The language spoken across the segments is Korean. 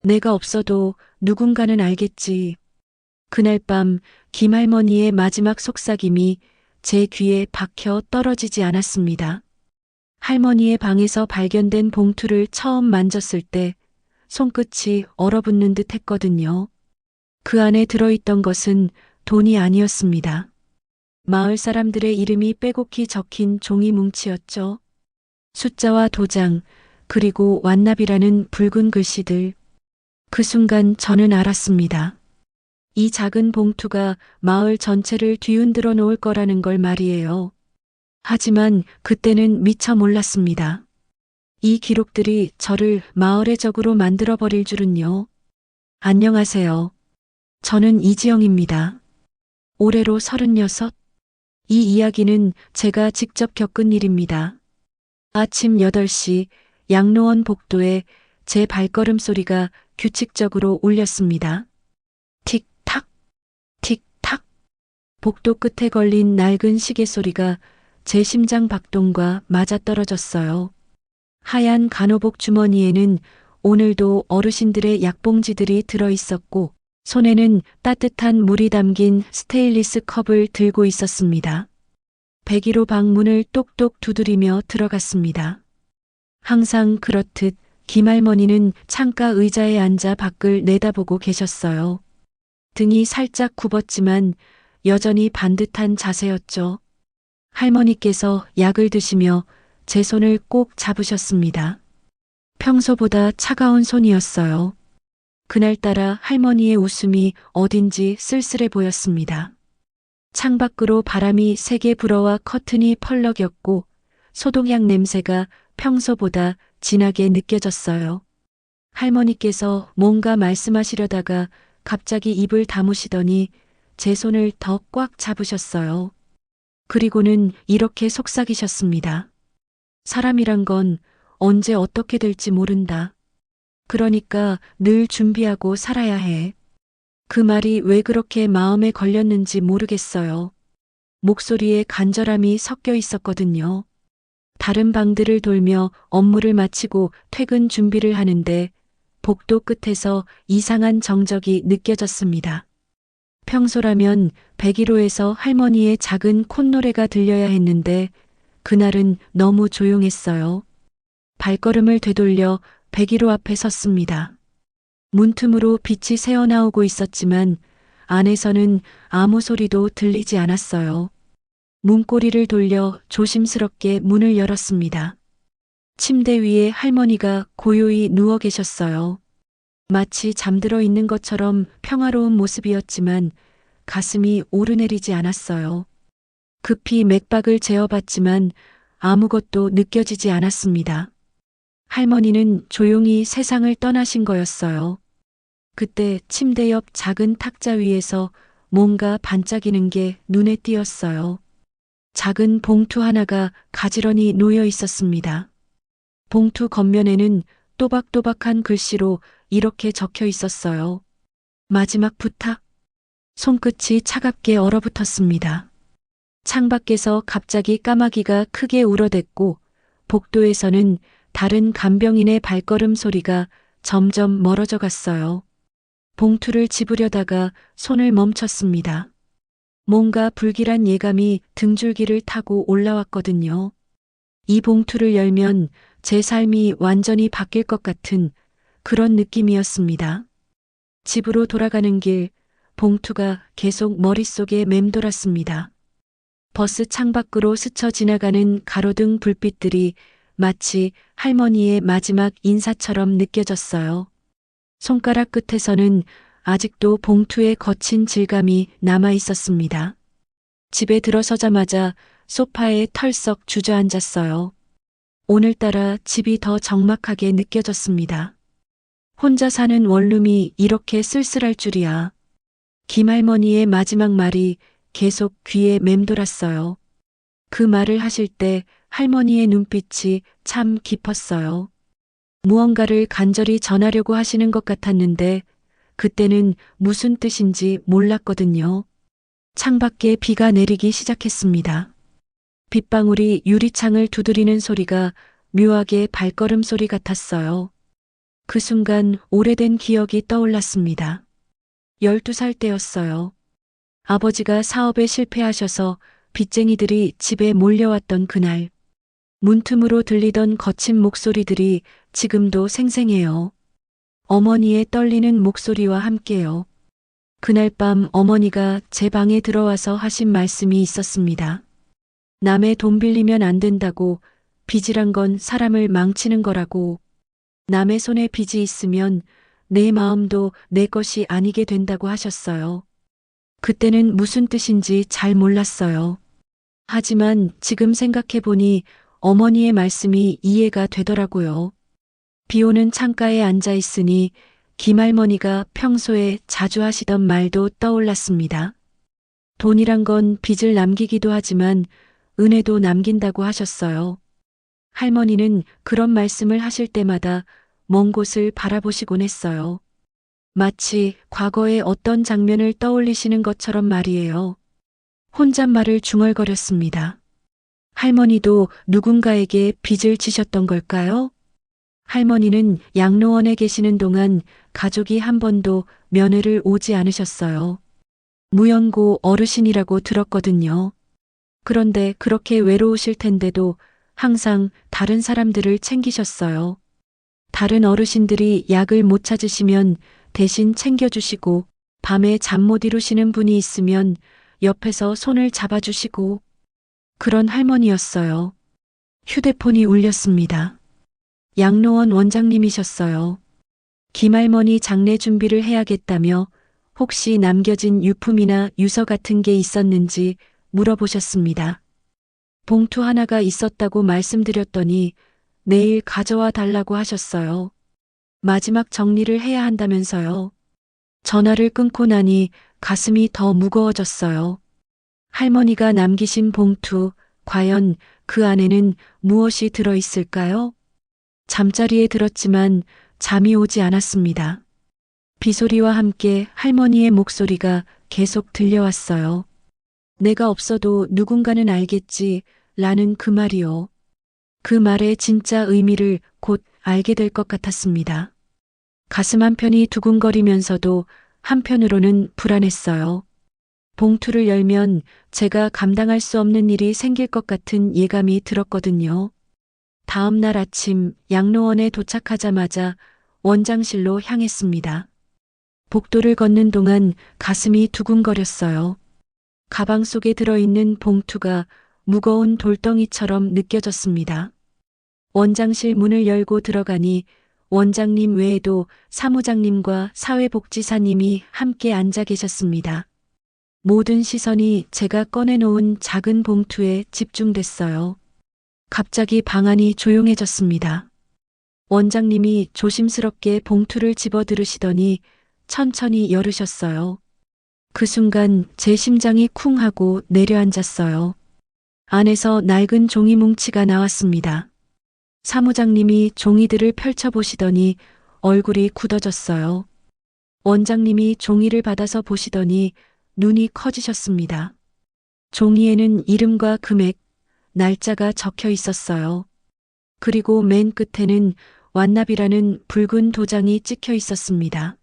내가 없어도 누군가는 알겠지. 그날 밤 김할머니의 마지막 속삭임이 제 귀에 박혀 떨어지지 않았습니다. 할머니의 방에서 발견된 봉투를 처음 만졌을 때 손끝이 얼어붙는 듯 했거든요. 그 안에 들어있던 것은 돈이 아니었습니다. 마을 사람들의 이름이 빼곡히 적힌 종이 뭉치였죠. 숫자와 도장, 그리고 완납이라는 붉은 글씨들. 그 순간 저는 알았습니다. 이 작은 봉투가 마을 전체를 뒤흔들어 놓을 거라는 걸 말이에요. 하지만 그때는 미처 몰랐습니다. 이 기록들이 저를 마을의 적으로 만들어 버릴 줄은요. 안녕하세요. 저는 이지영입니다. 올해로 36. 이 이야기는 제가 직접 겪은 일입니다. 아침 8시 양로원 복도에 제 발걸음 소리가 규칙적으로 울렸습니다. 틱탁, 틱탁. 복도 끝에 걸린 낡은 시계 소리가 제 심장 박동과 맞아떨어졌어요. 하얀 간호복 주머니에는 오늘도 어르신들의 약봉지들이 들어 있었고, 손에는 따뜻한 물이 담긴 스테인리스 컵을 들고 있었습니다. 101호 방문을 똑똑 두드리며 들어갔습니다. 항상 그렇듯 김할머니는 창가 의자에 앉아 밖을 내다보고 계셨어요. 등이 살짝 굽었지만 여전히 반듯한 자세였죠. 할머니께서 약을 드시며 제 손을 꼭 잡으셨습니다. 평소보다 차가운 손이었어요. 그날따라 할머니의 웃음이 어딘지 쓸쓸해 보였습니다. 창밖으로 바람이 세게 불어와 커튼이 펄럭였고 소독약 냄새가 평소보다 진하게 느껴졌어요. 할머니께서 뭔가 말씀하시려다가 갑자기 입을 다무시더니 제 손을 더 꽉 잡으셨어요. 그리고는 이렇게 속삭이셨습니다. 사람이란 건 언제 어떻게 될지 모른다. 그러니까 늘 준비하고 살아야 해. 그 말이 왜 그렇게 마음에 걸렸는지 모르겠어요. 목소리에 간절함이 섞여 있었거든요. 다른 방들을 돌며 업무를 마치고 퇴근 준비를 하는데 복도 끝에서 이상한 정적이 느껴졌습니다. 평소라면 101호에서 할머니의 작은 콧노래가 들려야 했는데 그날은 너무 조용했어요. 발걸음을 되돌려 101호 앞에 섰습니다. 문틈으로 빛이 새어나오고 있었지만 안에서는 아무 소리도 들리지 않았어요. 문고리를 돌려 조심스럽게 문을 열었습니다. 침대 위에 할머니가 고요히 누워 계셨어요. 마치 잠들어 있는 것처럼 평화로운 모습이었지만 가슴이 오르내리지 않았어요. 급히 맥박을 재어봤지만 아무것도 느껴지지 않았습니다. 할머니는 조용히 세상을 떠나신 거였어요. 그때 침대 옆 작은 탁자 위에서 뭔가 반짝이는 게 눈에 띄었어요. 작은 봉투 하나가 가지런히 놓여 있었습니다. 봉투 겉면에는 또박또박한 글씨로 이렇게 적혀 있었어요. 마지막 부탁. 손끝이 차갑게 얼어붙었습니다. 창밖에서 갑자기 까마귀가 크게 울어댔고 복도에서는 다른 간병인의 발걸음 소리가 점점 멀어져 갔어요. 봉투를 집으려다가 손을 멈췄습니다. 뭔가 불길한 예감이 등줄기를 타고 올라왔거든요. 이 봉투를 열면 제 삶이 완전히 바뀔 것 같은 그런 느낌이었습니다. 집으로 돌아가는 길, 봉투가 계속 머릿속에 맴돌았습니다. 버스 창밖으로 스쳐 지나가는 가로등 불빛들이 마치 할머니의 마지막 인사처럼 느껴졌어요. 손가락 끝에서는 아직도 봉투의 거친 질감이 남아 있었습니다. 집에 들어서자마자 소파에 털썩 주저앉았어요. 오늘따라 집이 더 적막하게 느껴졌습니다. 혼자 사는 원룸이 이렇게 쓸쓸할 줄이야. 김할머니의 마지막 말이 계속 귀에 맴돌았어요. 그 말을 하실 때 할머니의 눈빛이 참 깊었어요. 무언가를 간절히 전하려고 하시는 것 같았는데 그때는 무슨 뜻인지 몰랐거든요. 창밖에 비가 내리기 시작했습니다. 빗방울이 유리창을 두드리는 소리가 묘하게 발걸음 소리 같았어요. 그 순간 오래된 기억이 떠올랐습니다. 12살 때였어요. 아버지가 사업에 실패하셔서 빚쟁이들이 집에 몰려왔던 그날, 문틈으로 들리던 거친 목소리들이 지금도 생생해요. 어머니의 떨리는 목소리와 함께요. 그날 밤 어머니가 제 방에 들어와서 하신 말씀이 있었습니다. 남의 돈 빌리면 안 된다고, 빚이란 건 사람을 망치는 거라고, 남의 손에 빚이 있으면 내 마음도 내 것이 아니게 된다고 하셨어요. 그때는 무슨 뜻인지 잘 몰랐어요. 하지만 지금 생각해보니 어머니의 말씀이 이해가 되더라고요. 비 오는 창가에 앉아 있으니 김할머니가 평소에 자주 하시던 말도 떠올랐습니다. 돈이란 건 빚을 남기기도 하지만 은혜도 남긴다고 하셨어요. 할머니는 그런 말씀을 하실 때마다 먼 곳을 바라보시곤 했어요. 마치 과거의 어떤 장면을 떠올리시는 것처럼 말이에요. 혼잣말을 중얼거렸습니다. 할머니도 누군가에게 빚을 지셨던 걸까요? 할머니는 양로원에 계시는 동안 가족이 한 번도 면회를 오지 않으셨어요. 무연고 어르신이라고 들었거든요. 그런데 그렇게 외로우실 텐데도 항상 다른 사람들을 챙기셨어요. 다른 어르신들이 약을 못 찾으시면 대신 챙겨주시고, 밤에 잠 못 이루시는 분이 있으면 옆에서 손을 잡아주시고, 그런 할머니였어요. 휴대폰이 울렸습니다. 양로원 원장님이셨어요. 김할머니 장례 준비를 해야겠다며 혹시 남겨진 유품이나 유서 같은 게 있었는지 물어보셨습니다. 봉투 하나가 있었다고 말씀드렸더니 내일 가져와 달라고 하셨어요. 마지막 정리를 해야 한다면서요. 전화를 끊고 나니 가슴이 더 무거워졌어요. 할머니가 남기신 봉투, 과연 그 안에는 무엇이 들어있을까요? 잠자리에 들었지만 잠이 오지 않았습니다. 비소리와 함께 할머니의 목소리가 계속 들려왔어요. 내가 없어도 누군가는 알겠지, 라는 그 말이요. 그 말의 진짜 의미를 곧 알게 될 것 같았습니다. 가슴 한편이 두근거리면서도 한편으로는 불안했어요. 봉투를 열면 제가 감당할 수 없는 일이 생길 것 같은 예감이 들었거든요. 다음 날 아침 양로원에 도착하자마자 원장실로 향했습니다. 복도를 걷는 동안 가슴이 두근거렸어요. 가방 속에 들어있는 봉투가 무거운 돌덩이처럼 느껴졌습니다. 원장실 문을 열고 들어가니 원장님 외에도 사무장님과 사회복지사님이 함께 앉아 계셨습니다. 모든 시선이 제가 꺼내놓은 작은 봉투에 집중됐어요. 갑자기 방 안이 조용해졌습니다. 원장님이 조심스럽게 봉투를 집어들으시더니 천천히 열으셨어요. 그 순간 제 심장이 쿵 하고 내려앉았어요. 안에서 낡은 종이 뭉치가 나왔습니다. 사무장님이 종이들을 펼쳐보시더니 얼굴이 굳어졌어요. 원장님이 종이를 받아서 보시더니 눈이 커지셨습니다. 종이에는 이름과 금액, 날짜가 적혀 있었어요. 그리고 맨 끝에는 완납이라는 붉은 도장이 찍혀 있었습니다.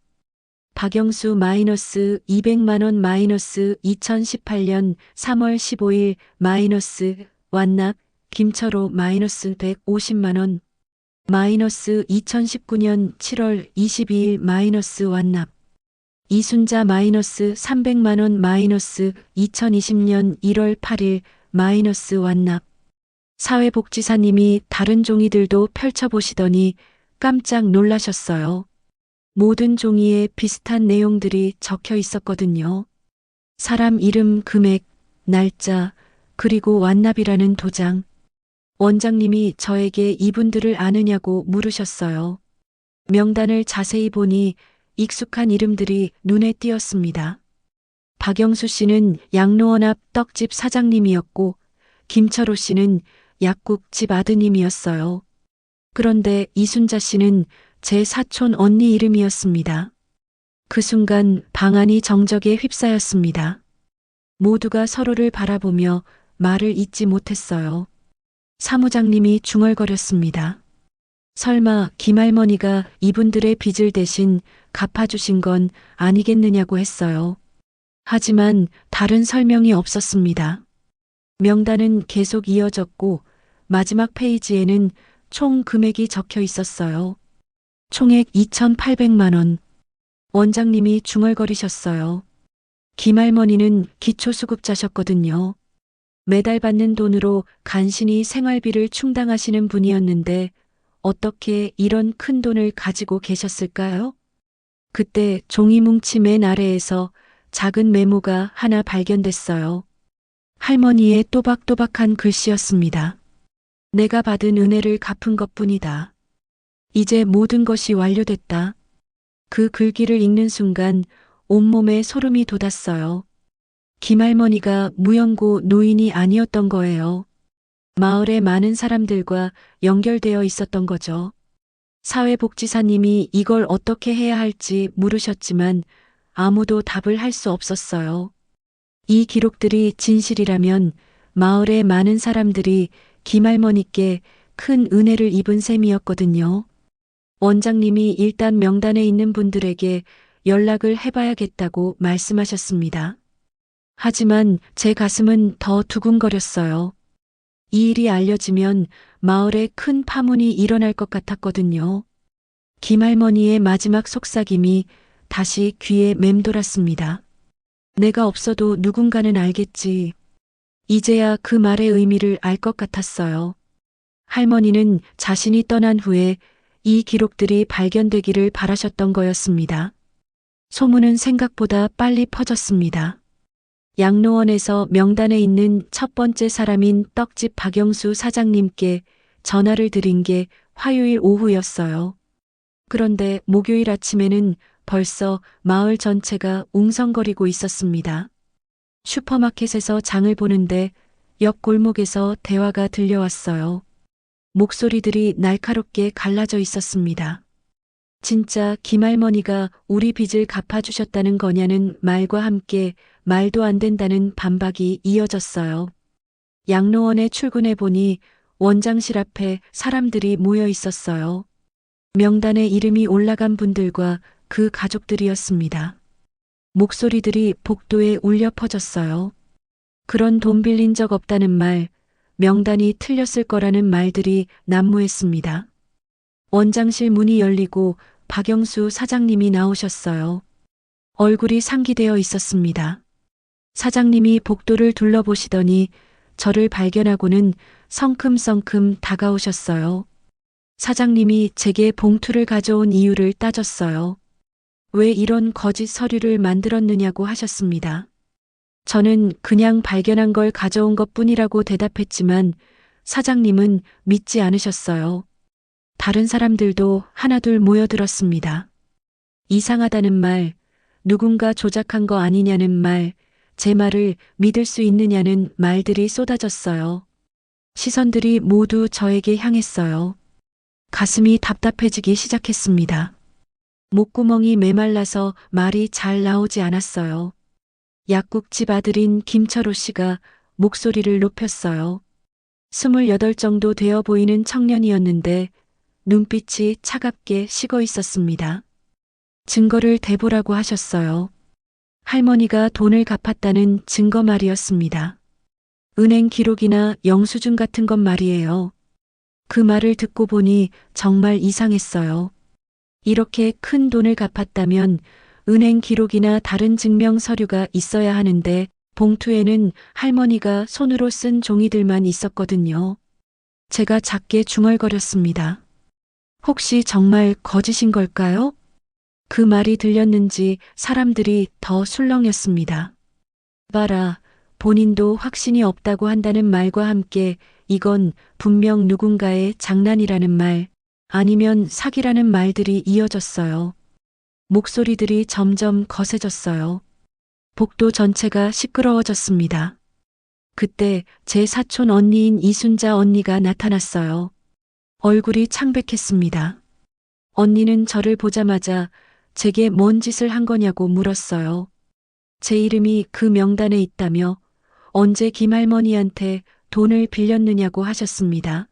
박영수 마이너스 200만 원 마이너스 2018년 3월 15일 마이너스 완납 김철호 마이너스 150만 원 마이너스 2019년 7월 22일 마이너스 완납 이순자 마이너스 300만 원 마이너스 2020년 1월 8일 마이너스 완납 사회복지사님이 다른 종이들도 펼쳐보시더니 깜짝 놀라셨어요. 모든 종이에 비슷한 내용들이 적혀 있었거든요. 사람 이름, 금액, 날짜, 그리고 완납이라는 도장. 원장님이 저에게 이분들을 아느냐고 물으셨어요. 명단을 자세히 보니 익숙한 이름들이 눈에 띄었습니다. 박영수 씨는 양로원 앞 떡집 사장님이었고 김철호 씨는 약국집 아드님이었어요. 그런데 이순자 씨는 제 사촌 언니 이름이었습니다. 그 순간 방 안이 정적에 휩싸였습니다. 모두가 서로를 바라보며 말을 잇지 못했어요. 사무장님이 중얼거렸습니다. 설마 김할머니가 이분들의 빚을 대신 갚아주신 건 아니겠느냐고 했어요. 하지만 다른 설명이 없었습니다. 명단은 계속 이어졌고 마지막 페이지에는 총 금액이 적혀 있었어요. 총액 2,800만 원. 원장님이 중얼거리셨어요. 김할머니는 기초수급자셨거든요. 매달 받는 돈으로 간신히 생활비를 충당하시는 분이었는데 어떻게 이런 큰 돈을 가지고 계셨을까요? 그때 종이 뭉치 맨 아래에서 작은 메모가 하나 발견됐어요. 할머니의 또박또박한 글씨였습니다. 내가 받은 은혜를 갚은 것뿐이다. 이제 모든 것이 완료됐다. 그 글귀를 읽는 순간 온몸에 소름이 돋았어요. 김할머니가 무연고 노인이 아니었던 거예요. 마을의 많은 사람들과 연결되어 있었던 거죠. 사회복지사님이 이걸 어떻게 해야 할지 물으셨지만 아무도 답을 할 수 없었어요. 이 기록들이 진실이라면 마을의 많은 사람들이 김할머니께 큰 은혜를 입은 셈이었거든요. 원장님이 일단 명단에 있는 분들에게 연락을 해봐야겠다고 말씀하셨습니다. 하지만 제 가슴은 더 두근거렸어요. 이 일이 알려지면 마을에 큰 파문이 일어날 것 같았거든요. 김할머니의 마지막 속삭임이 다시 귀에 맴돌았습니다. 내가 없어도 누군가는 알겠지. 이제야 그 말의 의미를 알 것 같았어요. 할머니는 자신이 떠난 후에 이 기록들이 발견되기를 바라셨던 거였습니다. 소문은 생각보다 빨리 퍼졌습니다. 양로원에서 명단에 있는 첫 번째 사람인 떡집 박영수 사장님께 전화를 드린 게 화요일 오후였어요. 그런데 목요일 아침에는 벌써 마을 전체가 웅성거리고 있었습니다. 슈퍼마켓에서 장을 보는데 옆 골목에서 대화가 들려왔어요. 목소리들이 날카롭게 갈라져 있었습니다. 진짜 김할머니가 우리 빚을 갚아주셨다는 거냐는 말과 함께 말도 안 된다는 반박이 이어졌어요. 양로원에 출근해 보니 원장실 앞에 사람들이 모여 있었어요. 명단에 이름이 올라간 분들과 그 가족들이었습니다. 목소리들이 복도에 울려 퍼졌어요. 그런 돈 빌린 적 없다는 말, 명단이 틀렸을 거라는 말들이 난무했습니다. 원장실 문이 열리고 박영수 사장님이 나오셨어요. 얼굴이 상기되어 있었습니다. 사장님이 복도를 둘러보시더니 저를 발견하고는 성큼성큼 다가오셨어요. 사장님이 제게 봉투를 가져온 이유를 따졌어요. 왜 이런 거짓 서류를 만들었느냐고 하셨습니다. 저는 그냥 발견한 걸 가져온 것 뿐이라고 대답했지만 사장님은 믿지 않으셨어요. 다른 사람들도 하나둘 모여들었습니다. 이상하다는 말, 누군가 조작한 거 아니냐는 말, 제 말을 믿을 수 있느냐는 말들이 쏟아졌어요. 시선들이 모두 저에게 향했어요. 가슴이 답답해지기 시작했습니다. 목구멍이 메말라서 말이 잘 나오지 않았어요. 약국집 아들인 김철호 씨가 목소리를 높였어요. 28 정도 되어 보이는 청년이었는데 눈빛이 차갑게 식어 있었습니다. 증거를 대보라고 하셨어요. 할머니가 돈을 갚았다는 증거 말이었습니다. 은행 기록이나 영수증 같은 것 말이에요. 그 말을 듣고 보니 정말 이상했어요. 이렇게 큰 돈을 갚았다면 은행 기록이나 다른 증명 서류가 있어야 하는데 봉투에는 할머니가 손으로 쓴 종이들만 있었거든요. 제가 작게 중얼거렸습니다. 혹시 정말 거짓인 걸까요? 그 말이 들렸는지 사람들이 더 술렁였습니다. 봐라, 본인도 확신이 없다고 한다는 말과 함께 이건 분명 누군가의 장난이라는 말, 아니면 사기라는 말들이 이어졌어요. 목소리들이 점점 거세졌어요. 복도 전체가 시끄러워졌습니다. 그때 제 사촌 언니인 이순자 언니가 나타났어요. 얼굴이 창백했습니다. 언니는 저를 보자마자 제게 뭔 짓을 한 거냐고 물었어요. 제 이름이 그 명단에 있다며 언제 김할머니한테 돈을 빌렸느냐고 하셨습니다.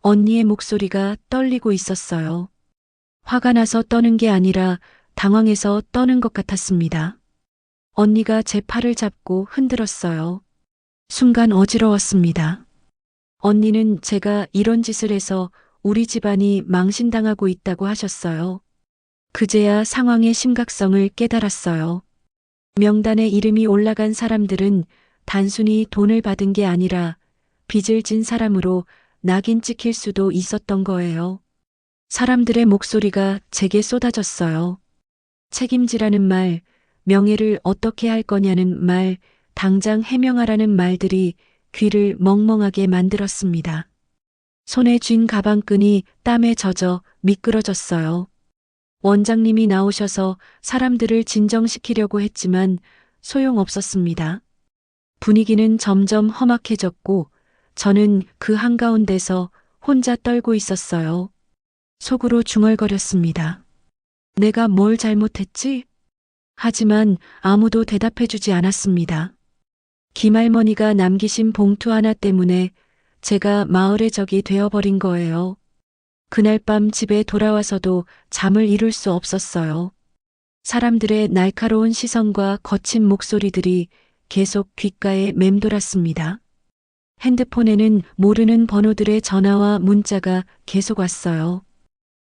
언니의 목소리가 떨리고 있었어요. 화가 나서 떠는 게 아니라 당황해서 떠는 것 같았습니다. 언니가 제 팔을 잡고 흔들었어요. 순간 어지러웠습니다. 언니는 제가 이런 짓을 해서 우리 집안이 망신당하고 있다고 하셨어요. 그제야 상황의 심각성을 깨달았어요. 명단에 이름이 올라간 사람들은 단순히 돈을 받은 게 아니라 빚을 진 사람으로 낙인 찍힐 수도 있었던 거예요. 사람들의 목소리가 제게 쏟아졌어요. 책임지라는 말, 명예를 어떻게 할 거냐는 말, 당장 해명하라는 말들이 귀를 멍멍하게 만들었습니다. 손에 쥔 가방끈이 땀에 젖어 미끄러졌어요. 원장님이 나오셔서 사람들을 진정시키려고 했지만 소용없었습니다. 분위기는 점점 험악해졌고 저는 그 한가운데서 혼자 떨고 있었어요. 속으로 중얼거렸습니다. 내가 뭘 잘못했지? 하지만 아무도 대답해주지 않았습니다. 김할머니가 남기신 봉투 하나 때문에 제가 마을의 적이 되어버린 거예요. 그날 밤 집에 돌아와서도 잠을 이룰 수 없었어요. 사람들의 날카로운 시선과 거친 목소리들이 계속 귓가에 맴돌았습니다. 핸드폰에는 모르는 번호들의 전화와 문자가 계속 왔어요.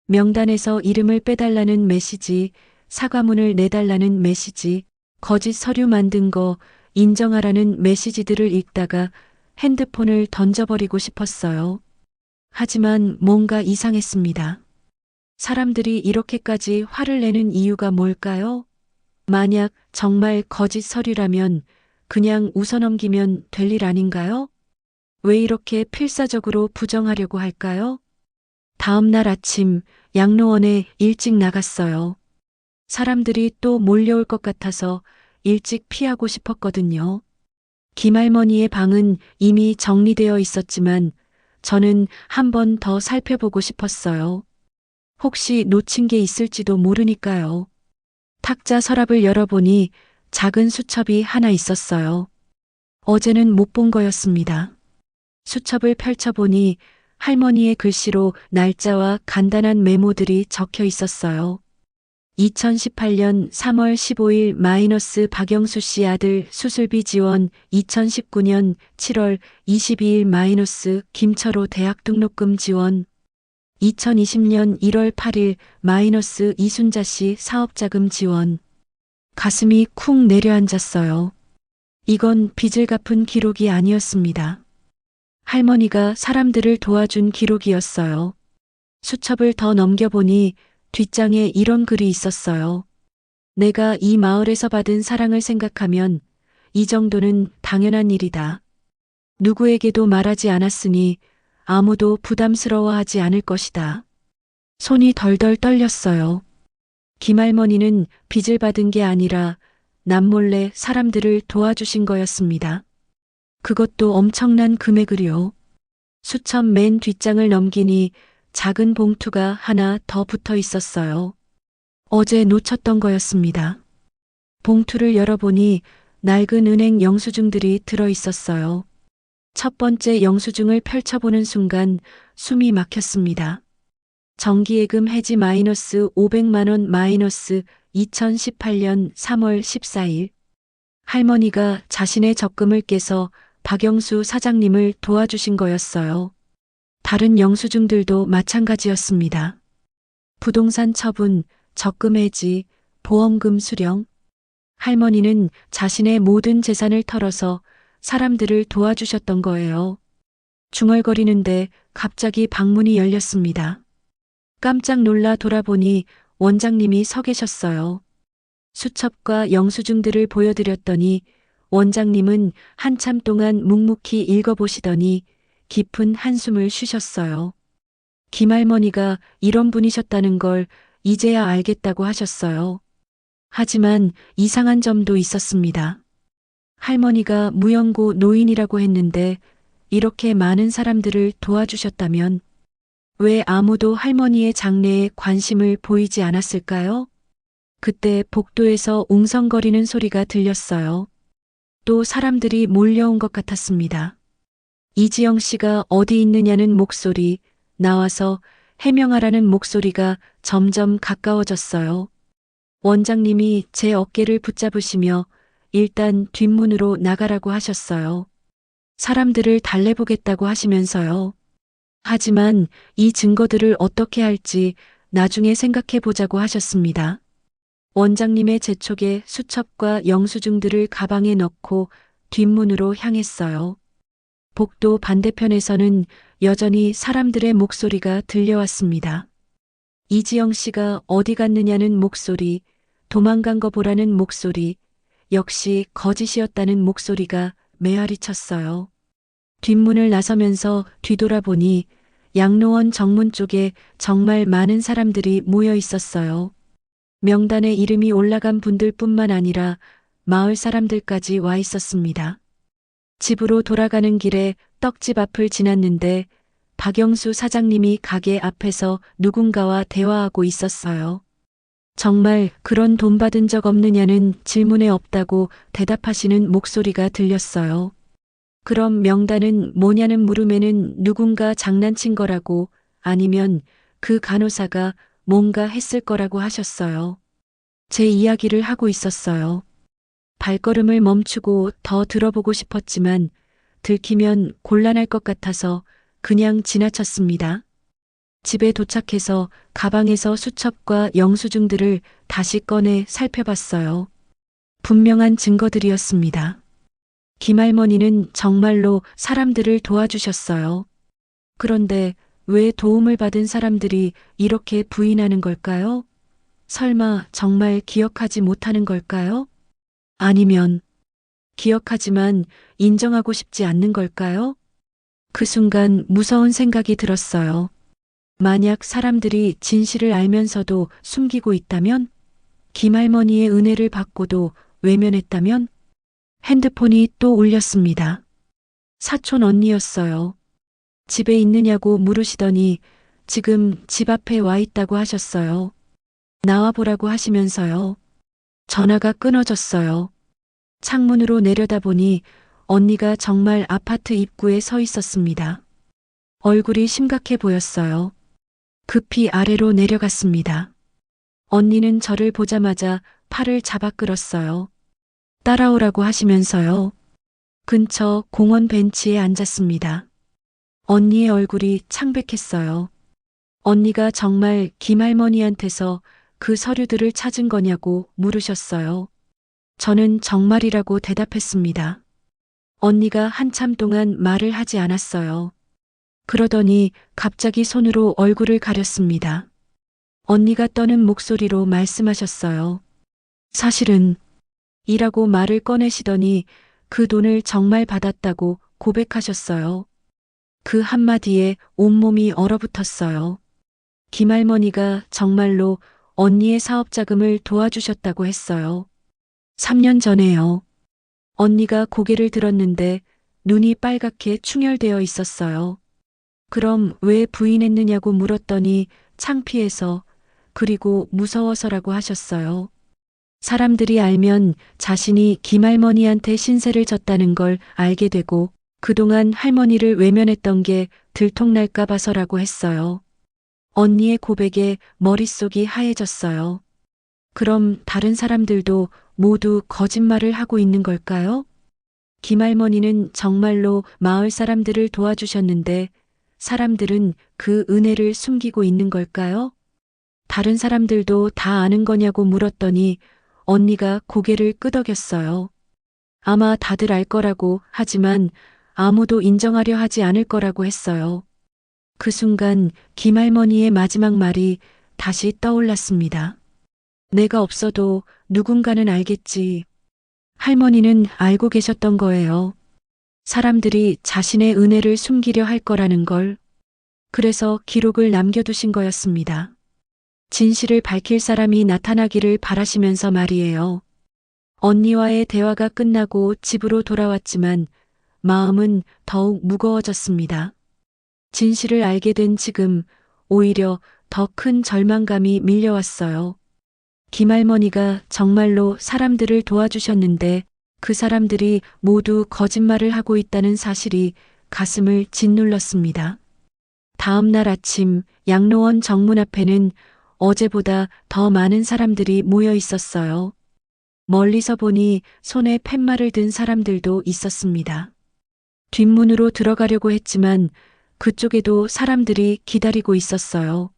명단에서 이름을 빼달라는 메시지, 사과문을 내달라는 메시지, 거짓 서류 만든 거 인정하라는 메시지들을 읽다가 핸드폰을 던져버리고 싶었어요. 하지만 뭔가 이상했습니다. 사람들이 이렇게까지 화를 내는 이유가 뭘까요? 만약 정말 거짓 서류라면 그냥 웃어넘기면 될 일 아닌가요? 왜 이렇게 필사적으로 부정하려고 할까요? 다음 날 아침 양로원에 일찍 나갔어요. 사람들이 또 몰려올 것 같아서 일찍 피하고 싶었거든요. 김할머니의 방은 이미 정리되어 있었지만 저는 한 번 더 살펴보고 싶었어요. 혹시 놓친 게 있을지도 모르니까요. 탁자 서랍을 열어보니 작은 수첩이 하나 있었어요. 어제는 못 본 거였습니다. 수첩을 펼쳐보니 할머니의 글씨로 날짜와 간단한 메모들이 적혀 있었어요. 2018년 3월 15일 마이너스 박영수 씨 아들 수술비 지원 2019년 7월 22일 마이너스 김철호 대학 등록금 지원 2020년 1월 8일 마이너스 이순자 씨 사업자금 지원 가슴이 쿵 내려앉았어요. 이건 빚을 갚은 기록이 아니었습니다. 할머니가 사람들을 도와준 기록이었어요. 수첩을 더 넘겨보니 뒷장에 이런 글이 있었어요. 내가 이 마을에서 받은 사랑을 생각하면 이 정도는 당연한 일이다. 누구에게도 말하지 않았으니 아무도 부담스러워하지 않을 것이다. 손이 덜덜 떨렸어요. 김할머니는 빚을 받은 게 아니라 남몰래 사람들을 도와주신 거였습니다. 그것도 엄청난 금액을요. 수첩 맨 뒷장을 넘기니 작은 봉투가 하나 더 붙어 있었어요. 어제 놓쳤던 거였습니다. 봉투를 열어보니 낡은 은행 영수증들이 들어 있었어요. 첫 번째 영수증을 펼쳐보는 순간 숨이 막혔습니다. 정기예금 해지 마이너스 500만 원 마이너스 2018년 3월 14일. 할머니가 자신의 적금을 깨서 박영수 사장님을 도와주신 거였어요. 다른 영수증들도 마찬가지였습니다. 부동산 처분, 적금 해지, 보험금 수령. 할머니는 자신의 모든 재산을 털어서 사람들을 도와주셨던 거예요. 중얼거리는데 갑자기 방문이 열렸습니다. 깜짝 놀라 돌아보니 원장님이 서 계셨어요. 수첩과 영수증들을 보여드렸더니 원장님은 한참 동안 묵묵히 읽어보시더니 깊은 한숨을 쉬셨어요. 김할머니가 이런 분이셨다는 걸 이제야 알겠다고 하셨어요. 하지만 이상한 점도 있었습니다. 할머니가 무연고 노인이라고 했는데 이렇게 많은 사람들을 도와주셨다면 왜 아무도 할머니의 장래에 관심을 보이지 않았을까요? 그때 복도에서 웅성거리는 소리가 들렸어요. 또 사람들이 몰려온 것 같았습니다. 이지영 씨가 어디 있느냐는 목소리, 나와서 해명하라는 목소리가 점점 가까워졌어요. 원장님이 제 어깨를 붙잡으시며 일단 뒷문으로 나가라고 하셨어요. 사람들을 달래보겠다고 하시면서요. 하지만 이 증거들을 어떻게 할지 나중에 생각해 보자고 하셨습니다. 원장님의 재촉에 수첩과 영수증들을 가방에 넣고 뒷문으로 향했어요. 복도 반대편에서는 여전히 사람들의 목소리가 들려왔습니다. 이지영 씨가 어디 갔느냐는 목소리, 도망간 거 보라는 목소리, 역시 거짓이었다는 목소리가 메아리 쳤어요. 뒷문을 나서면서 뒤돌아보니 양로원 정문 쪽에 정말 많은 사람들이 모여 있었어요. 명단에 이름이 올라간 분들뿐만 아니라 마을 사람들까지 와 있었습니다. 집으로 돌아가는 길에 떡집 앞을 지났는데 박영수 사장님이 가게 앞에서 누군가와 대화하고 있었어요. 정말 그런 돈 받은 적 없느냐는 질문에 없다고 대답하시는 목소리가 들렸어요. 그럼 명단은 뭐냐는 물음에는 누군가 장난친 거라고 아니면 그 간호사가 뭔가 했을 거라고 하셨어요. 제 이야기를 하고 있었어요. 발걸음을 멈추고 더 들어보고 싶었지만 들키면 곤란할 것 같아서 그냥 지나쳤습니다. 집에 도착해서 가방에서 수첩과 영수증들을 다시 꺼내 살펴봤어요. 분명한 증거들이었습니다. 김할머니는 정말로 사람들을 도와주셨어요. 그런데 왜 도움을 받은 사람들이 이렇게 부인하는 걸까요? 설마 정말 기억하지 못하는 걸까요? 아니면 기억하지만 인정하고 싶지 않는 걸까요? 그 순간 무서운 생각이 들었어요. 만약 사람들이 진실을 알면서도 숨기고 있다면? 김할머니의 은혜를 받고도 외면했다면? 핸드폰이 또 울렸습니다. 사촌 언니였어요. 집에 있느냐고 물으시더니 지금 집 앞에 와 있다고 하셨어요. 나와보라고 하시면서요. 전화가 끊어졌어요. 창문으로 내려다보니 언니가 정말 아파트 입구에 서 있었습니다. 얼굴이 심각해 보였어요. 급히 아래로 내려갔습니다. 언니는 저를 보자마자 팔을 잡아 끌었어요. 따라오라고 하시면서요. 근처 공원 벤치에 앉았습니다. 언니의 얼굴이 창백했어요. 언니가 정말 김할머니한테서 그 서류들을 찾은 거냐고 물으셨어요. 저는 정말이라고 대답했습니다. 언니가 한참 동안 말을 하지 않았어요. 그러더니 갑자기 손으로 얼굴을 가렸습니다. 언니가 떠는 목소리로 말씀하셨어요. 사실은 이라고 말을 꺼내시더니 그 돈을 정말 받았다고 고백하셨어요. 그 한마디에 온몸이 얼어붙었어요. 김할머니가 정말로 언니의 사업 자금을 도와주셨다고 했어요. 3년 전에요. 언니가 고개를 들었는데 눈이 빨갛게 충혈되어 있었어요. 그럼 왜 부인했느냐고 물었더니 창피해서 그리고 무서워서라고 하셨어요. 사람들이 알면 자신이 김할머니한테 신세를 졌다는 걸 알게 되고 그동안 할머니를 외면했던 게 들통날까 봐서라고 했어요. 언니의 고백에 머릿속이 하얘졌어요. 그럼 다른 사람들도 모두 거짓말을 하고 있는 걸까요? 김할머니는 정말로 마을 사람들을 도와주셨는데 사람들은 그 은혜를 숨기고 있는 걸까요? 다른 사람들도 다 아는 거냐고 물었더니 언니가 고개를 끄덕였어요. 아마 다들 알 거라고 하지만 아무도 인정하려 하지 않을 거라고 했어요. 그 순간 김할머니의 마지막 말이 다시 떠올랐습니다. 내가 없어도 누군가는 알겠지. 할머니는 알고 계셨던 거예요. 사람들이 자신의 은혜를 숨기려 할 거라는 걸. 그래서 기록을 남겨두신 거였습니다. 진실을 밝힐 사람이 나타나기를 바라시면서 말이에요. 언니와의 대화가 끝나고 집으로 돌아왔지만 마음은 더욱 무거워졌습니다. 진실을 알게 된 지금 오히려 더 큰 절망감이 밀려왔어요. 김할머니가 정말로 사람들을 도와주셨는데 그 사람들이 모두 거짓말을 하고 있다는 사실이 가슴을 짓눌렀습니다. 다음 날 아침 양로원 정문 앞에는 어제보다 더 많은 사람들이 모여 있었어요. 멀리서 보니 손에 팻말을 든 사람들도 있었습니다. 뒷문으로 들어가려고 했지만 그쪽에도 사람들이 기다리고 있었어요.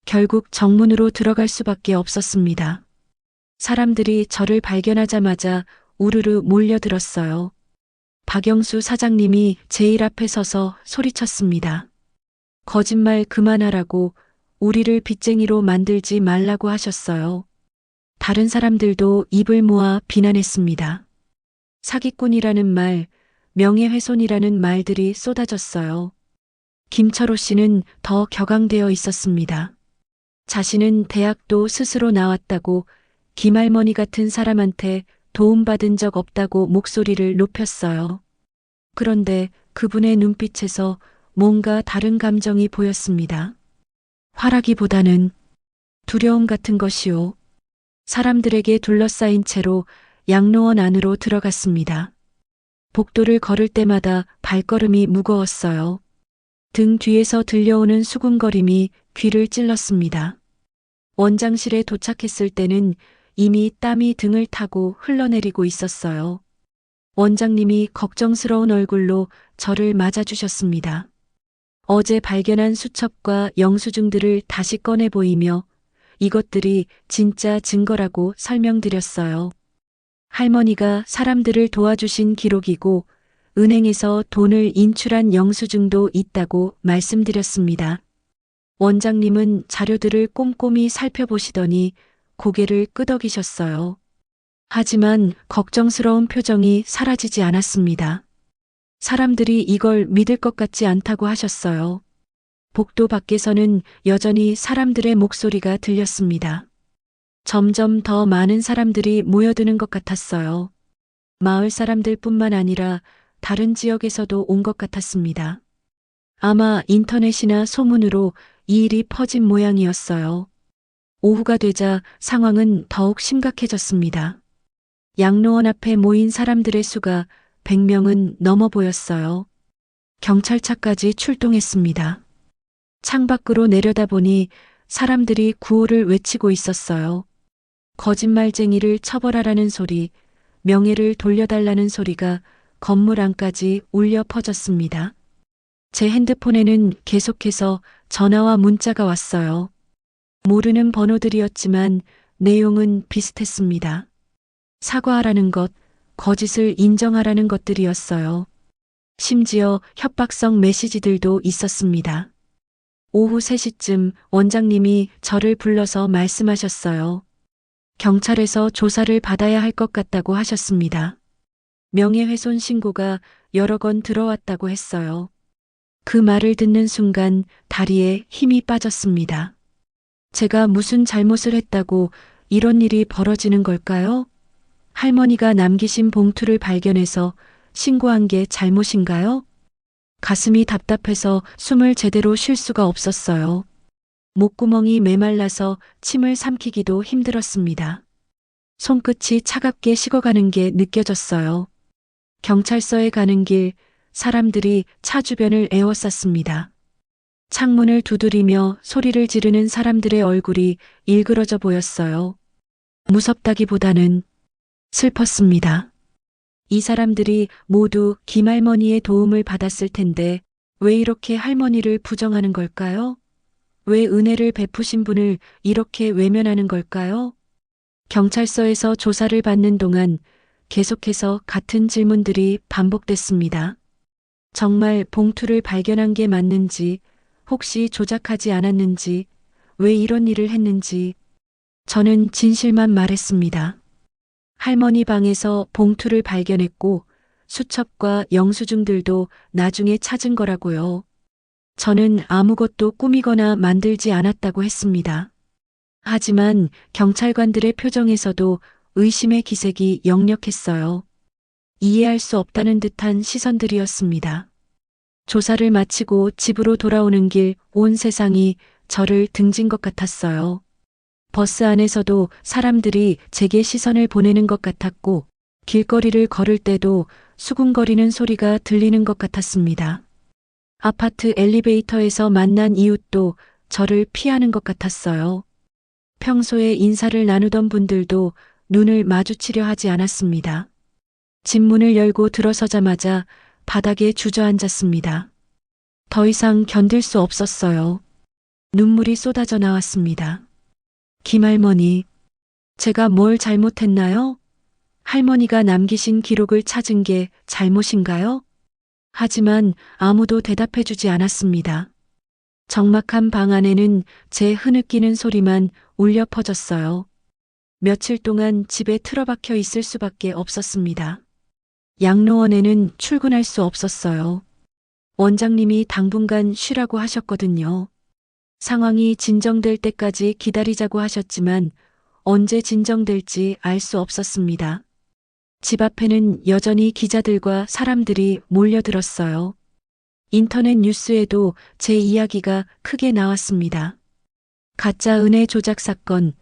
결국 정문으로 들어갈 수밖에 없었습니다. 사람들이 저를 발견하자마자 우르르 몰려들었어요. 박영수 사장님이 제일 앞에 서서 소리쳤습니다. 거짓말 그만하라고, 우리를 빚쟁이로 만들지 말라고 하셨어요. 다른 사람들도 입을 모아 비난했습니다. 사기꾼이라는 말, 명예훼손이라는 말들이 쏟아졌어요. 김철호 씨는 더 격앙되어 있었습니다. 자신은 대학도 스스로 나왔다고, 김할머니 같은 사람한테 도움받은 적 없다고 목소리를 높였어요. 그런데 그분의 눈빛에서 뭔가 다른 감정이 보였습니다. 화라기보다는 두려움 같은 것이요. 사람들에게 둘러싸인 채로 양로원 안으로 들어갔습니다. 복도를 걸을 때마다 발걸음이 무거웠어요. 등 뒤에서 들려오는 수군거림이 귀를 찔렀습니다. 원장실에 도착했을 때는 이미 땀이 등을 타고 흘러내리고 있었어요. 원장님이 걱정스러운 얼굴로 저를 맞아주셨습니다. 어제 발견한 수첩과 영수증들을 다시 꺼내 보이며 이것들이 진짜 증거라고 설명드렸어요. 할머니가 사람들을 도와주신 기록이고 은행에서 돈을 인출한 영수증도 있다고 말씀드렸습니다. 원장님은 자료들을 꼼꼼히 살펴보시더니 고개를 끄덕이셨어요. 하지만 걱정스러운 표정이 사라지지 않았습니다. 사람들이 이걸 믿을 것 같지 않다고 하셨어요. 복도 밖에서는 여전히 사람들의 목소리가 들렸습니다. 점점 더 많은 사람들이 모여드는 것 같았어요. 마을 사람들뿐만 아니라 다른 지역에서도 온 것 같았습니다. 아마 인터넷이나 소문으로 이 일이 퍼진 모양이었어요. 오후가 되자 상황은 더욱 심각해졌습니다. 양로원 앞에 모인 사람들의 수가 100명은 넘어 보였어요. 경찰차까지 출동했습니다. 창밖으로 내려다보니 사람들이 구호를 외치고 있었어요. 거짓말쟁이를 처벌하라는 소리, 명예를 돌려달라는 소리가 건물 안까지 울려 퍼졌습니다. 제 핸드폰에는 계속해서 전화와 문자가 왔어요. 모르는 번호들이었지만 내용은 비슷했습니다. 사과하라는 것, 거짓을 인정하라는 것들이었어요. 심지어 협박성 메시지들도 있었습니다. 오후 3시쯤 원장님이 저를 불러서 말씀하셨어요. 경찰에서 조사를 받아야 할 것 같다고 하셨습니다. 명예훼손 신고가 여러 건 들어왔다고 했어요. 그 말을 듣는 순간 다리에 힘이 빠졌습니다. 제가 무슨 잘못을 했다고 이런 일이 벌어지는 걸까요? 할머니가 남기신 봉투를 발견해서 신고한 게 잘못인가요? 가슴이 답답해서 숨을 제대로 쉴 수가 없었어요. 목구멍이 메말라서 침을 삼키기도 힘들었습니다. 손끝이 차갑게 식어가는 게 느껴졌어요. 경찰서에 가는 길, 사람들이 차 주변을 에워쌌습니다. 창문을 두드리며 소리를 지르는 사람들의 얼굴이 일그러져 보였어요. 무섭다기보다는 슬펐습니다. 이 사람들이 모두 김할머니의 도움을 받았을 텐데 왜 이렇게 할머니를 부정하는 걸까요? 왜 은혜를 베푸신 분을 이렇게 외면하는 걸까요? 경찰서에서 조사를 받는 동안 계속해서 같은 질문들이 반복됐습니다. 정말 봉투를 발견한 게 맞는지, 혹시 조작하지 않았는지, 왜 이런 일을 했는지, 저는 진실만 말했습니다. 할머니 방에서 봉투를 발견했고 수첩과 영수증들도 나중에 찾은 거라고요. 저는 아무것도 꾸미거나 만들지 않았다고 했습니다. 하지만 경찰관들의 표정에서도 의심의 기색이 역력했어요. 이해할 수 없다는 듯한 시선들이었습니다. 조사를 마치고 집으로 돌아오는 길 온 세상이 저를 등진 것 같았어요. 버스 안에서도 사람들이 제게 시선을 보내는 것 같았고 길거리를 걸을 때도 수군거리는 소리가 들리는 것 같았습니다. 아파트 엘리베이터에서 만난 이웃도 저를 피하는 것 같았어요. 평소에 인사를 나누던 분들도 눈을 마주치려 하지 않았습니다. 집 문을 열고 들어서자마자 바닥에 주저앉았습니다. 더 이상 견딜 수 없었어요. 눈물이 쏟아져 나왔습니다. 김할머니, 제가 뭘 잘못했나요? 할머니가 남기신 기록을 찾은 게 잘못인가요? 하지만 아무도 대답해주지 않았습니다. 적막한 방 안에는 제 흐느끼는 소리만 울려 퍼졌어요. 며칠 동안 집에 틀어박혀 있을 수밖에 없었습니다. 양로원에는 출근할 수 없었어요. 원장님이 당분간 쉬라고 하셨거든요. 상황이 진정될 때까지 기다리자고 하셨지만 언제 진정될지 알 수 없었습니다. 집 앞에는 여전히 기자들과 사람들이 몰려들었어요. 인터넷 뉴스에도 제 이야기가 크게 나왔습니다. 가짜 은혜 조작 사건,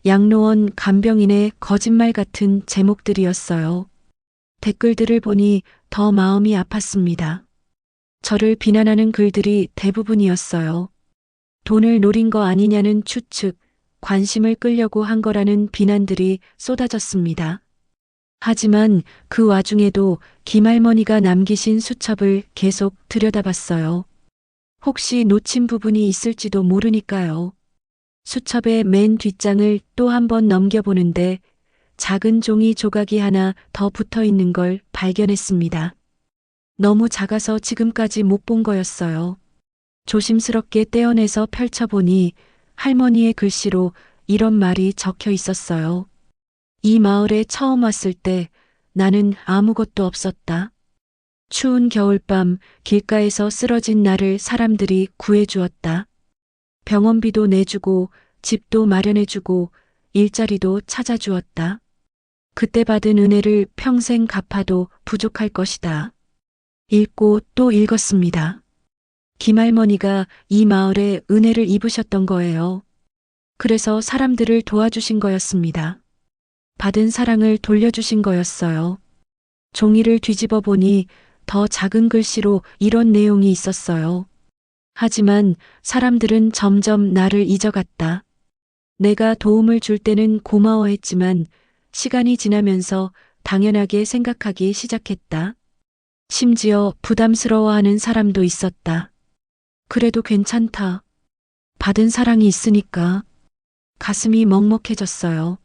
양로원 간병인의 거짓말 같은 제목들이었어요. 댓글들을 보니 더 마음이 아팠습니다. 저를 비난하는 글들이 대부분이었어요. 돈을 노린 거 아니냐는 추측, 관심을 끌려고 한 거라는 비난들이 쏟아졌습니다. 하지만 그 와중에도 김할머니가 남기신 수첩을 계속 들여다봤어요. 혹시 놓친 부분이 있을지도 모르니까요. 수첩의 맨 뒷장을 또 한 번 넘겨보는데 작은 종이 조각이 하나 더 붙어 있는 걸 발견했습니다. 너무 작아서 지금까지 못 본 거였어요. 조심스럽게 떼어내서 펼쳐보니 할머니의 글씨로 이런 말이 적혀 있었어요. 이 마을에 처음 왔을 때 나는 아무것도 없었다. 추운 겨울밤 길가에서 쓰러진 나를 사람들이 구해주었다. 병원비도 내주고 집도 마련해주고 일자리도 찾아주었다. 그때 받은 은혜를 평생 갚아도 부족할 것이다. 읽고 또 읽었습니다. 김할머니가 이 마을에 은혜를 입으셨던 거예요. 그래서 사람들을 도와주신 거였습니다. 받은 사랑을 돌려주신 거였어요. 종이를 뒤집어 보니 더 작은 글씨로 이런 내용이 있었어요. 하지만 사람들은 점점 나를 잊어갔다. 내가 도움을 줄 때는 고마워했지만 시간이 지나면서 당연하게 생각하기 시작했다. 심지어 부담스러워하는 사람도 있었다. 그래도 괜찮다. 받은 사랑이 있으니까. 가슴이 먹먹해졌어요.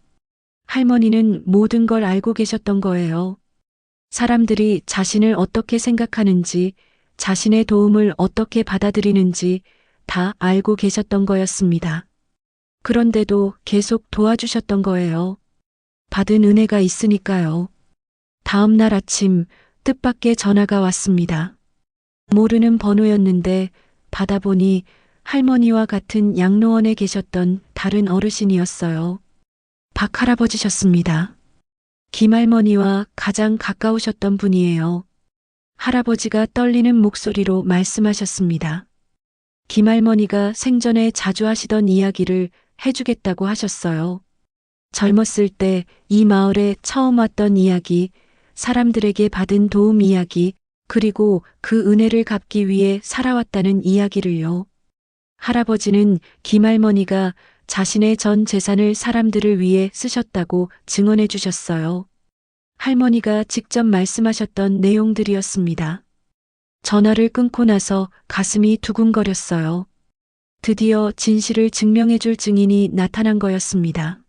할머니는 모든 걸 알고 계셨던 거예요. 사람들이 자신을 어떻게 생각하는지, 자신의 도움을 어떻게 받아들이는지 다 알고 계셨던 거였습니다. 그런데도 계속 도와주셨던 거예요. 받은 은혜가 있으니까요. 다음 날 아침 뜻밖의 전화가 왔습니다. 모르는 번호였는데 받아보니 할머니와 같은 양로원에 계셨던 다른 어르신이었어요. 박 할아버지셨습니다. 김할머니와 가장 가까우셨던 분이에요. 할아버지가 떨리는 목소리로 말씀하셨습니다. 김할머니가 생전에 자주 하시던 이야기를 해주겠다고 하셨어요. 젊었을 때 이 마을에 처음 왔던 이야기, 사람들에게 받은 도움 이야기, 그리고 그 은혜를 갚기 위해 살아왔다는 이야기를요. 할아버지는 김할머니가 자신의 전 재산을 사람들을 위해 쓰셨다고 증언해 주셨어요. 할머니가 직접 말씀하셨던 내용들이었습니다. 전화를 끊고 나서 가슴이 두근거렸어요. 드디어 진실을 증명해 줄 증인이 나타난 거였습니다.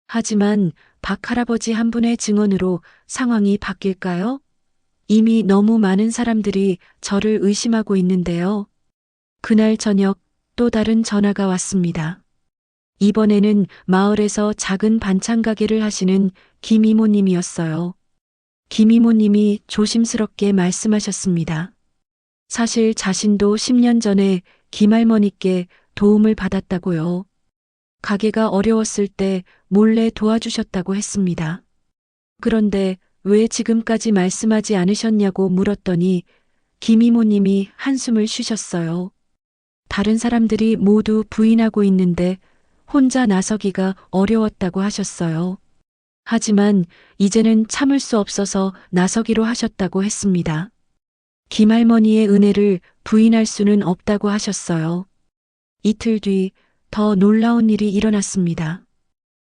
하지만 박 할아버지 한 분의 증언으로 상황이 바뀔까요? 이미 너무 많은 사람들이 저를 의심하고 있는데요. 그날 저녁 또 다른 전화가 왔습니다. 이번에는 마을에서 작은 반찬 가게를 하시는 김 이모님이었어요. 김 이모님이 조심스럽게 말씀하셨습니다. 사실 자신도 10년 전에 김할머니께 도움을 받았다고요. 가게가 어려웠을 때 몰래 도와주셨다고 했습니다. 그런데 왜 지금까지 말씀하지 않으셨냐고 물었더니 김 이모님이 한숨을 쉬셨어요. 다른 사람들이 모두 부인하고 있는데 혼자 나서기가 어려웠다고 하셨어요. 하지만 이제는 참을 수 없어서 나서기로 하셨다고 했습니다. 김할머니의 은혜를 부인할 수는 없다고 하셨어요. 이틀 뒤 더 놀라운 일이 일어났습니다.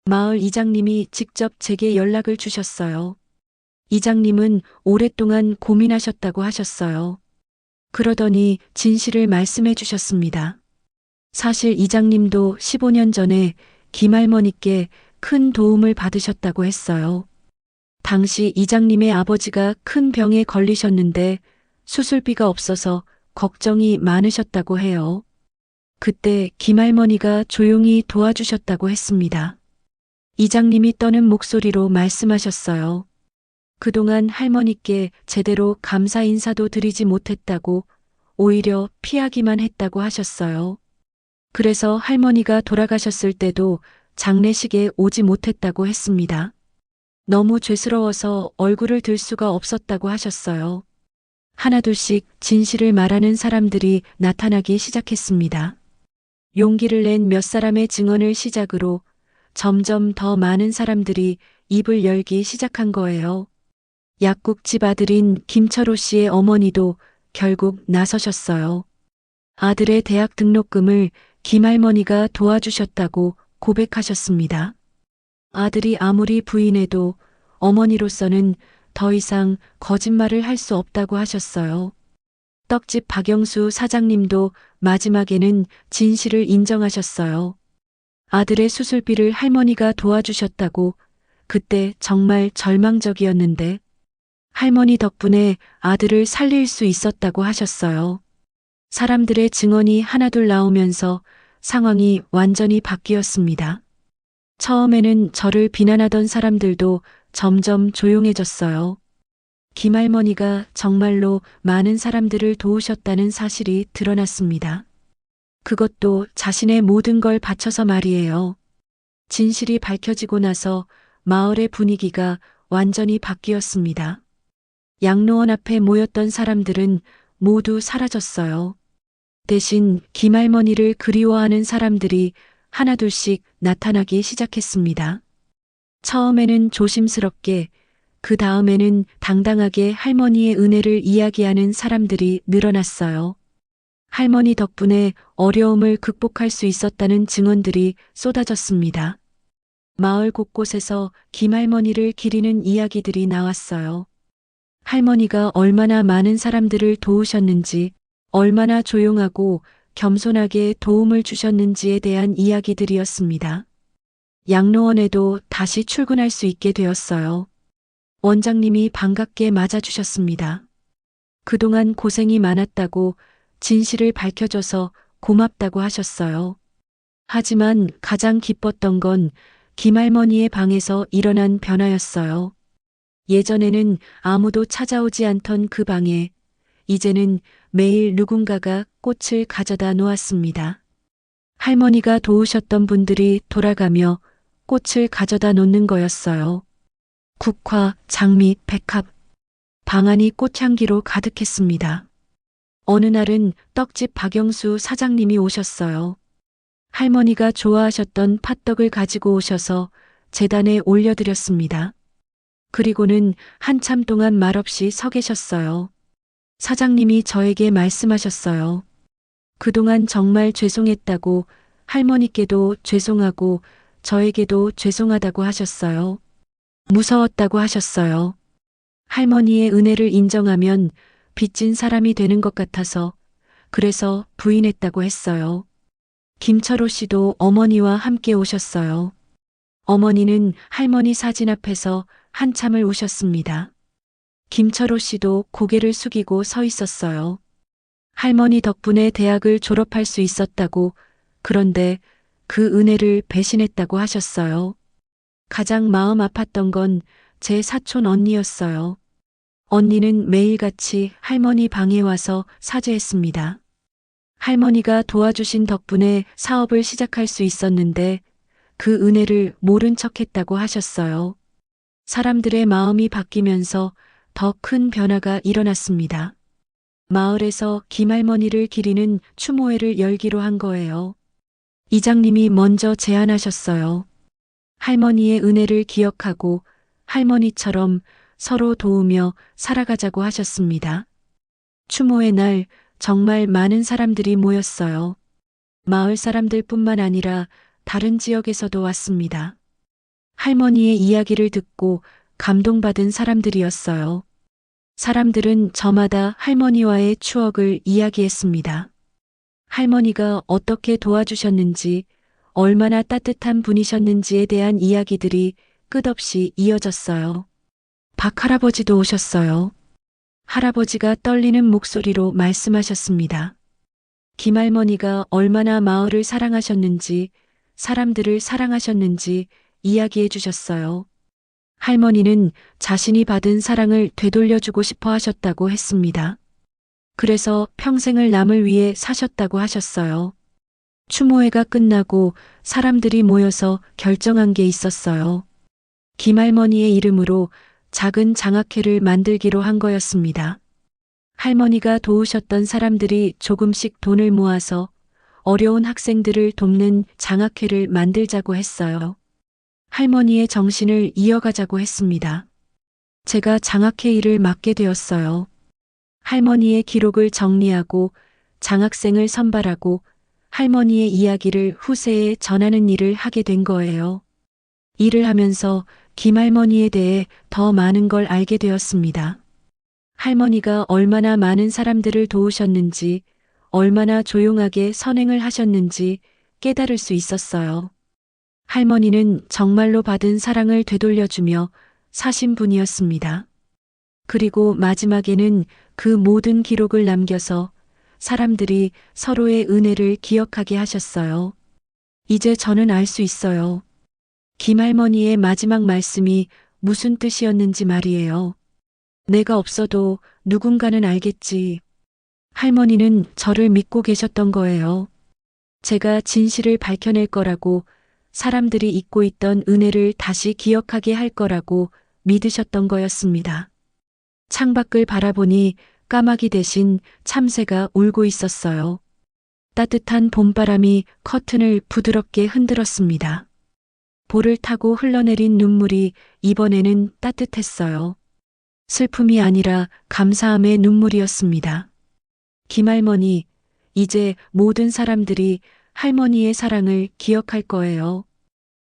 마을 이장님이 직접 제게 연락을 주셨어요. 이장님은 오랫동안 고민하셨다고 하셨어요. 그러더니 진실을 말씀해 주셨습니다. 사실 이장님도 15년 전에 김할머니께 큰 도움을 받으셨다고 했어요. 당시 이장님의 아버지가 큰 병에 걸리셨는데 수술비가 없어서 걱정이 많으셨다고 해요. 그때 김할머니가 조용히 도와주셨다고 했습니다. 이장님이 떠는 목소리로 말씀하셨어요. 그동안 할머니께 제대로 감사 인사도 드리지 못했다고, 오히려 피하기만 했다고 하셨어요. 그래서 할머니가 돌아가셨을 때도 장례식에 오지 못했다고 했습니다. 너무 죄스러워서 얼굴을 들 수가 없었다고 하셨어요. 하나둘씩 진실을 말하는 사람들이 나타나기 시작했습니다. 용기를 낸 몇 사람의 증언을 시작으로 점점 더 많은 사람들이 입을 열기 시작한 거예요. 약국집 아들인 김철호 씨의 어머니도 결국 나서셨어요. 아들의 대학 등록금을 김할머니가 도와주셨다고 고백하셨습니다. 아들이 아무리 부인해도 어머니로서는 더 이상 거짓말을 할 수 없다고 하셨어요. 떡집 박영수 사장님도 마지막에는 진실을 인정하셨어요. 아들의 수술비를 할머니가 도와주셨다고, 그때 정말 절망적이었는데 할머니 덕분에 아들을 살릴 수 있었다고 하셨어요. 사람들의 증언이 하나둘 나오면서 상황이 완전히 바뀌었습니다. 처음에는 저를 비난하던 사람들도 점점 조용해졌어요. 김할머니가 정말로 많은 사람들을 도우셨다는 사실이 드러났습니다. 그것도 자신의 모든 걸 바쳐서 말이에요. 진실이 밝혀지고 나서 마을의 분위기가 완전히 바뀌었습니다. 양로원 앞에 모였던 사람들은 모두 사라졌어요. 대신 김할머니를 그리워하는 사람들이 하나둘씩 나타나기 시작했습니다. 처음에는 조심스럽게, 그 다음에는 당당하게 할머니의 은혜를 이야기하는 사람들이 늘어났어요. 할머니 덕분에 어려움을 극복할 수 있었다는 증언들이 쏟아졌습니다. 마을 곳곳에서 김할머니를 기리는 이야기들이 나왔어요. 할머니가 얼마나 많은 사람들을 도우셨는지, 얼마나 조용하고 겸손하게 도움을 주셨는지에 대한 이야기들이었습니다. 양로원에도 다시 출근할 수 있게 되었어요. 원장님이 반갑게 맞아주셨습니다. 그동안 고생이 많았다고, 진실을 밝혀줘서 고맙다고 하셨어요. 하지만 가장 기뻤던 건 김할머니의 방에서 일어난 변화였어요. 예전에는 아무도 찾아오지 않던 그 방에 이제는 매일 누군가가 꽃을 가져다 놓았습니다. 할머니가 도우셨던 분들이 돌아가며 꽃을 가져다 놓는 거였어요. 국화, 장미, 백합, 방 안이 꽃향기로 가득했습니다. 어느 날은 떡집 박영수 사장님이 오셨어요. 할머니가 좋아하셨던 팥떡을 가지고 오셔서 제단에 올려드렸습니다. 그리고는 한참 동안 말없이 서 계셨어요. 사장님이 저에게 말씀하셨어요. 그동안 정말 죄송했다고, 할머니께도 죄송하고 저에게도 죄송하다고 하셨어요. 무서웠다고 하셨어요. 할머니의 은혜를 인정하면 빚진 사람이 되는 것 같아서, 그래서 부인했다고 했어요. 김철호 씨도 어머니와 함께 오셨어요. 어머니는 할머니 사진 앞에서 한참을 우셨습니다. 김철호 씨도 고개를 숙이고 서 있었어요. 할머니 덕분에 대학을 졸업할 수 있었다고, 그런데 그 은혜를 배신했다고 하셨어요. 가장 마음 아팠던 건 제 사촌 언니였어요. 언니는 매일같이 할머니 방에 와서 사죄했습니다. 할머니가 도와주신 덕분에 사업을 시작할 수 있었는데 그 은혜를 모른 척했다고 하셨어요. 사람들의 마음이 바뀌면서 더 큰 변화가 일어났습니다. 마을에서 김할머니를 기리는 추모회를 열기로 한 거예요. 이장님이 먼저 제안하셨어요. 할머니의 은혜를 기억하고 할머니처럼 서로 도우며 살아가자고 하셨습니다. 추모의 날 정말 많은 사람들이 모였어요. 마을 사람들뿐만 아니라 다른 지역에서도 왔습니다. 할머니의 이야기를 듣고 감동받은 사람들이었어요. 사람들은 저마다 할머니와의 추억을 이야기했습니다. 할머니가 어떻게 도와주셨는지, 얼마나 따뜻한 분이셨는지에 대한 이야기들이 끝없이 이어졌어요. 박 할아버지도 오셨어요. 할아버지가 떨리는 목소리로 말씀하셨습니다. 김할머니가 얼마나 마을을 사랑하셨는지, 사람들을 사랑하셨는지 이야기해 주셨어요. 할머니는 자신이 받은 사랑을 되돌려주고 싶어 하셨다고 했습니다. 그래서 평생을 남을 위해 사셨다고 하셨어요. 추모회가 끝나고 사람들이 모여서 결정한 게 있었어요. 김할머니의 이름으로 작은 장학회를 만들기로 한 거였습니다. 할머니가 도우셨던 사람들이 조금씩 돈을 모아서 어려운 학생들을 돕는 장학회를 만들자고 했어요. 할머니의 정신을 이어가자고 했습니다. 제가 장학회 일을 맡게 되었어요. 할머니의 기록을 정리하고 장학생을 선발하고 할머니의 이야기를 후세에 전하는 일을 하게 된 거예요. 일을 하면서 김할머니에 대해 더 많은 걸 알게 되었습니다. 할머니가 얼마나 많은 사람들을 도우셨는지, 얼마나 조용하게 선행을 하셨는지 깨달을 수 있었어요. 할머니는 정말로 받은 사랑을 되돌려주며 사신 분이었습니다. 그리고 마지막에는 그 모든 기록을 남겨서 사람들이 서로의 은혜를 기억하게 하셨어요. 이제 저는 알 수 있어요. 김할머니의 마지막 말씀이 무슨 뜻이었는지 말이에요. 내가 없어도 누군가는 알겠지. 할머니는 저를 믿고 계셨던 거예요. 제가 진실을 밝혀낼 거라고, 사람들이 잊고 있던 은혜를 다시 기억하게 할 거라고 믿으셨던 거였습니다. 창밖을 바라보니 까마귀 대신 참새가 울고 있었어요. 따뜻한 봄바람이 커튼을 부드럽게 흔들었습니다. 볼을 타고 흘러내린 눈물이 이번에는 따뜻했어요. 슬픔이 아니라 감사함의 눈물이었습니다. 김할머니, 이제 모든 사람들이 할머니의 사랑을 기억할 거예요.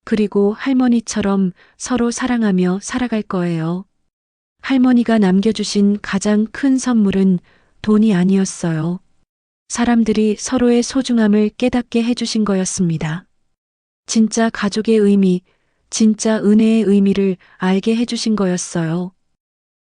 그리고 할머니처럼 서로 사랑하며 살아갈 거예요. 할머니가 남겨주신 가장 큰 선물은 돈이 아니었어요. 사람들이 서로의 소중함을 깨닫게 해주신 거였습니다. 진짜 가족의 의미, 진짜 은혜의 의미를 알게 해주신 거였어요.